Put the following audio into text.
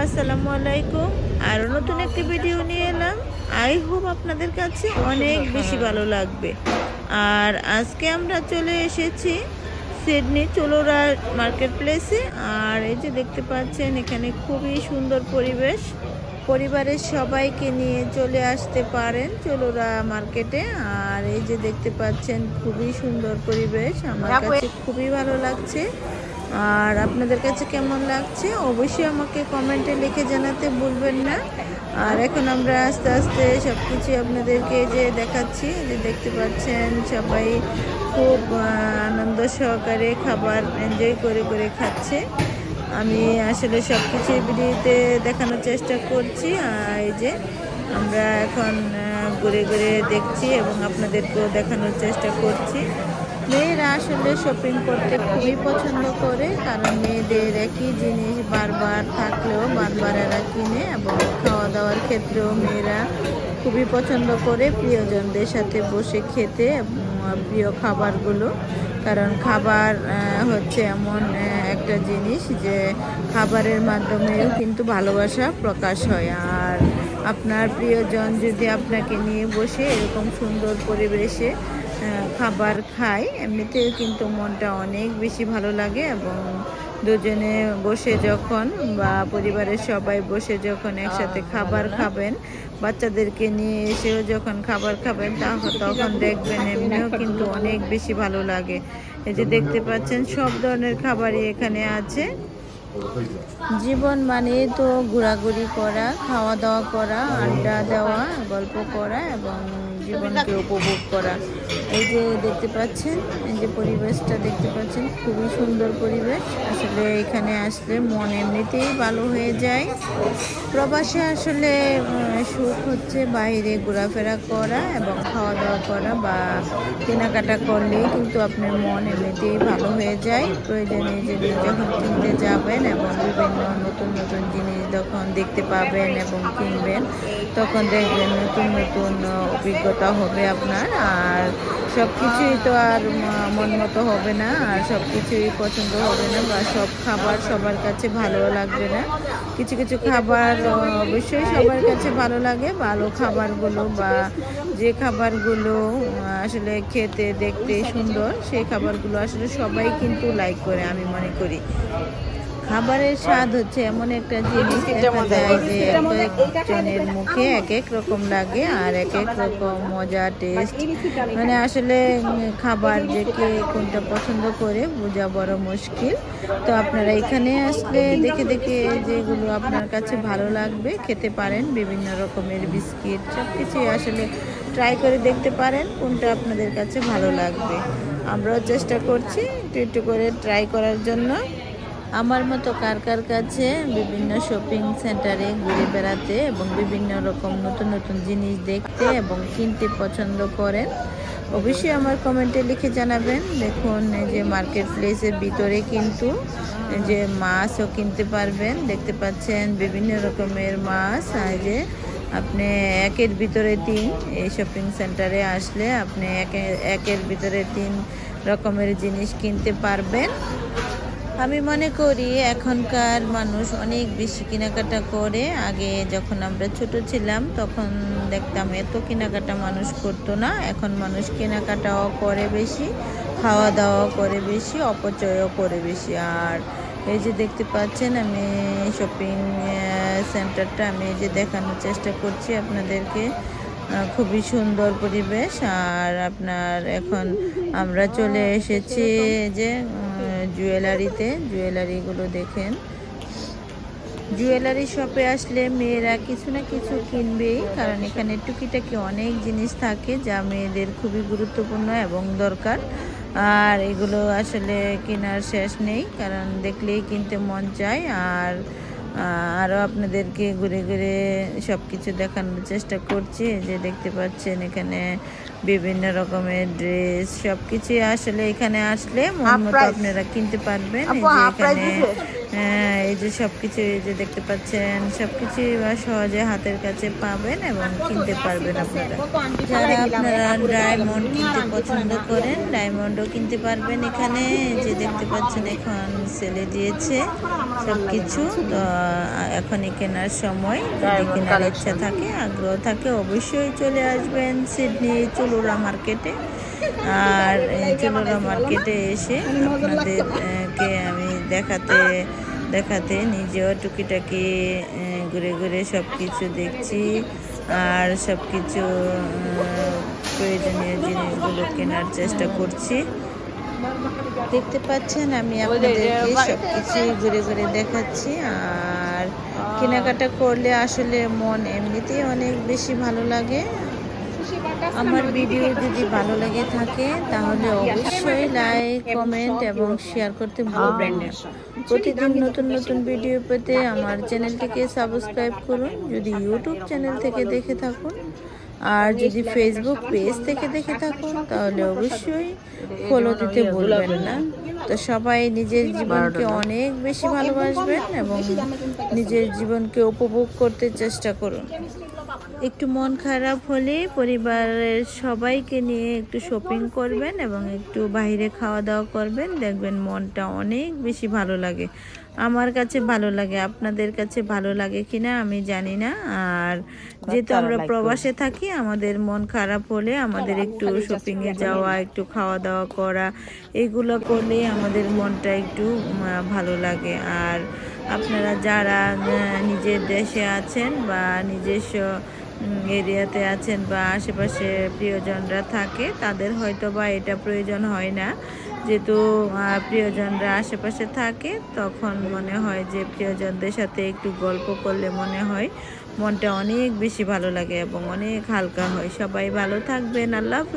আসসালামু আলাইকুম। আরও নতুন একটি ভিডিও নিয়ে এলাম। আই হোপ আপনাদের কাছে অনেক বেশি ভালো লাগবে। আর আজকে আমরা চলে এসেছি সিডনি চুলোরা মার্কেট প্লেসে। আর এই যে দেখতে পাচ্ছেন এখানে খুবই সুন্দর পরিবেশ, পরিবারের সবাইকে নিয়ে চলে আসতে পারেন চুলোরা মার্কেটে। আর এই যে দেখতে পাচ্ছেন খুবই সুন্দর পরিবেশ, আমার কাছে খুবই ভালো লাগছে। আর আপনাদের কাছে কেমন লাগছে অবশ্যই আমাকে কমেন্টে লিখে জানাতে ভুলবেন না। আর এখন আমরা আস্তে আস্তে সব কিছু আপনাদেরকে যে দেখাচ্ছি, যে দেখতে পাচ্ছেন সবাই খুব আনন্দ সহকারে খাবার এনজয় করে করে খাচ্ছে। আমি আসলে সব কিছু ভিডিওতে দেখানোর চেষ্টা করছি। এই যে আমরা এখন ঘুরে ঘুরে দেখছি এবং আপনাদেরকেও দেখানোর চেষ্টা করছি। মেয়েরা আসলে শপিং করতে খুবই পছন্দ করে, কারণ মেয়েদের একই জিনিস বারবার থাকলেও বারবার এরা কিনে। এবং খাওয়া দাওয়ার ক্ষেত্রেও মেয়েরা খুবই পছন্দ করে প্রিয়জনদের সাথে বসে খেতে প্রিয় খাবারগুলো। কারণ খাবার হচ্ছে এমন একটা জিনিস যে খাবারের মাধ্যমেও কিন্তু ভালোবাসা প্রকাশ হয়। আর আপনার প্রিয়জন যদি আপনাকে নিয়ে বসে এরকম সুন্দর পরিবেশে খাবার খায়, এমনিতেও কিন্তু মনটা অনেক বেশি ভালো লাগে। এবং দুজনে বসে যখন বা পরিবারের সবাই বসে যখন একসাথে খাবার খাবেন, বাচ্চাদেরকে নিয়ে এসেও যখন খাবার খাবেন তখন দেখবেন এমনিও কিন্তু অনেক বেশি ভালো লাগে। এই যে দেখতে পাচ্ছেন সব ধরনের খাবারই এখানে আছে। জীবন মানে তো ঘোরাঘুরি করা, খাওয়া দাওয়া করা, আড্ডা দেওয়া, গল্প করা এবং জীবনকে উপভোগ করা। এই যে দেখতে পাচ্ছেন, এই যে পরিবেশটা দেখতে পাচ্ছেন খুবই সুন্দর পরিবেশ। আসলে এখানে আসলে মন এমনিতেই ভালো হয়ে যায়। প্রবাসে আসলে সুখ হচ্ছে বাইরে ঘোরাফেরা করা এবং খাওয়া দাওয়া করা বা কেনাকাটা করলেই কিন্তু আপনার মন এমনিতেই ভালো হয়ে যায়। প্রয়োজনীয় জিনিস যখন কিনতে যাবেন এবং বিভিন্ন নতুন নতুন জিনিস যখন দেখতে পাবেন এবং কিনবেন, তখন দেখবেন নতুন নতুন অভিজ্ঞতা হবে আপনার। আর সব কিছুই তো আর মন মতো হবে না, আর সব কিছুই পছন্দ হবে না, বা সব খাবার সবার কাছে ভালো লাগবে না। কিছু কিছু খাবার অবশ্যই সবার কাছে ভালো লাগে, ভালো খাবারগুলো বা যে খাবারগুলো আসলে খেতে দেখতে সুন্দর, সেই খাবারগুলো আসলে সবাই কিন্তু লাইক করে আমি মনে করি। খাবারের স্বাদ হচ্ছে এমন একটা জিনিস, দেখা যায় যে একজনের মুখে এক এক রকম লাগে আর এক এক রকম মজা টেস্ট। মানে আসলে খাবার যে কে কোনটা পছন্দ করে বোঝা বড় মুশকিল। তো আপনারা এখানে আসলে দেখে দেখে যেগুলো আপনার কাছে ভালো লাগবে খেতে পারেন। বিভিন্ন রকমের বিস্কিট সব কিছুই আসলে ট্রাই করে দেখতে পারেন কোনটা আপনাদের কাছে ভালো লাগবে। আমরাও চেষ্টা করছি একটু একটু করে ট্রাই করার জন্য। আমার মতো কার কার কাছে বিভিন্ন শপিং সেন্টারে ঘুরে বেড়াতে এবং বিভিন্ন রকম নতুন নতুন জিনিস দেখতে এবং কিনতে পছন্দ করেন, অবশ্যই আমার কমেন্টে লিখে জানাবেন। দেখুন এই যে মার্কেট প্লেসের ভিতরে কিন্তু যে মাছও কিনতে পারবেন, দেখতে পাচ্ছেন বিভিন্ন রকমের মাছ। আর যে আপনি একের ভিতরে তিন, এই শপিং সেন্টারে আসলে আপনি একের ভিতরে তিন রকমের জিনিস কিনতে পারবেন। আমি মনে করি এখনকার মানুষ অনেক বেশি কেনাকাটা করে। আগে যখন আমরা ছোট ছিলাম তখন দেখতাম এত কেনাকাটা মানুষ করতো না। এখন মানুষ কেনাকাটাও করে বেশি, খাওয়া দাওয়াও করে বেশি, অপচয়ও করে বেশি। আর এই যে দেখতে পাচ্ছেন আমি শপিং সেন্টারটা আমি এই যে দেখানোর চেষ্টা করছি আপনাদেরকে। খুবই সুন্দর পরিবেশ। আর আপনার এখন আমরা চলে এসেছি যে জুয়েলারিতে, জুয়েলারিগুলো দেখেন। জুয়েলারি শপে আসলে মেয়েরা কিছু না কিছু কিনবেই, কারণ এখানে টুকিটাকি অনেক জিনিস থাকে যা মেয়েদের খুবই গুরুত্বপূর্ণ এবং দরকার। আর এগুলো আসলে কেনার শেষ নেই, কারণ দেখলেই কিনতে মন চায়। আর আরও আপনাদেরকে ঘুরে ঘুরে সব কিছু দেখানোর চেষ্টা করছি। যে দেখতে পাচ্ছেন এখানে বিভিন্ন রকমের ড্রেস সবকিছুই আসলে এখানে আসলে মন মতো আপনারা কিনতে পারবেন। এই যে সবকিছু এই যে দেখতে পাচ্ছেন সবকিছুই সহজে হাতের কাছে পাবেন এবং কিনতে পারবেন আপনারা। যারা আপনারা ডায়মন্ড কিনতে পছন্দ করেন ডায়মন্ডও কিনতে পারবেন এখানে। যে দেখতে পাচ্ছেন এখন সেলে দিয়েছে সবকিছু, তো এখনই কেনার সময়। যদি কেনার ইচ্ছা থাকে আগ্রহ থাকে অবশ্যই চলে আসবেন সিডনি চুলোরা মার্কেটে। আর চুলোরা মার্কেটে এসে আপনাদেরকে আমি দেখাতে নিজেও টুকিটাকি ঘুরে ঘুরে সব কিছু দেখছি আর সব কিছু প্রয়োজনীয় জিনিসগুলো কেনার চেষ্টা করছি। দেখতে পাচ্ছেন আমি আপনাদেরকে সবকিছু ঘুরে ঘুরে দেখাচ্ছি। আর কেনাকাটা করলে আসলে মন এমনিতেই অনেক বেশি ভালো লাগে। আমার ভিডিও যদি ভালো লেগে থাকে তাহলে অবশ্যই লাইক কমেন্ট এবং শেয়ার করতে ভুলবেন না। প্রতিদিন নতুন নতুন ভিডিও পেতে আমার চ্যানেলটিকে সাবস্ক্রাইব করুন যদি ইউটিউব চ্যানেল থেকে দেখে থাকুন। আর যদি ফেসবুক পেজ থেকে দেখে থাকুন তাহলে অবশ্যই ফলো দিতে ভুলবেন না। তো সবাই নিজের জীবনকে অনেক বেশি ভালোবাসবেন এবং নিজের জীবনকে উপভোগ করতে চেষ্টা করুন। একটু মন খারাপ হলে পরিবারের সবাইকে নিয়ে একটু শপিং করবেন এবং একটু বাইরে খাওয়া দাওয়া করবেন, দেখবেন মনটা অনেক বেশি ভালো লাগে। আমার কাছে ভালো লাগে, আপনাদের কাছে ভালো লাগে কিনা আমি জানি না। আর যেহেতু আমরা প্রবাসে থাকি আমাদের মন খারাপ হলে আমাদের একটু শপিংয়ে যাওয়া একটু খাওয়া দাওয়া করা এগুলো করলে আমাদের মনটা একটু ভালো লাগে। আর আপনারা যারা নিজের দেশে আছেন বা নিজস্ব এরিয়াতে আছেন বা আশেপাশে প্রিয়জনরা থাকে তাদের হয়তো বা এটা প্রয়োজন হয় না। যেহেতু প্রিয়জনরা আশেপাশে থাকে তখন মনে হয় যে প্রিয়জনদের সাথে একটু গল্প করলে মনে হয় মনটা অনেক বেশি ভালো লাগে এবং অনেক হালকা হয়। সবাই ভালো থাকবেন। আল্লাহ হাফেজ।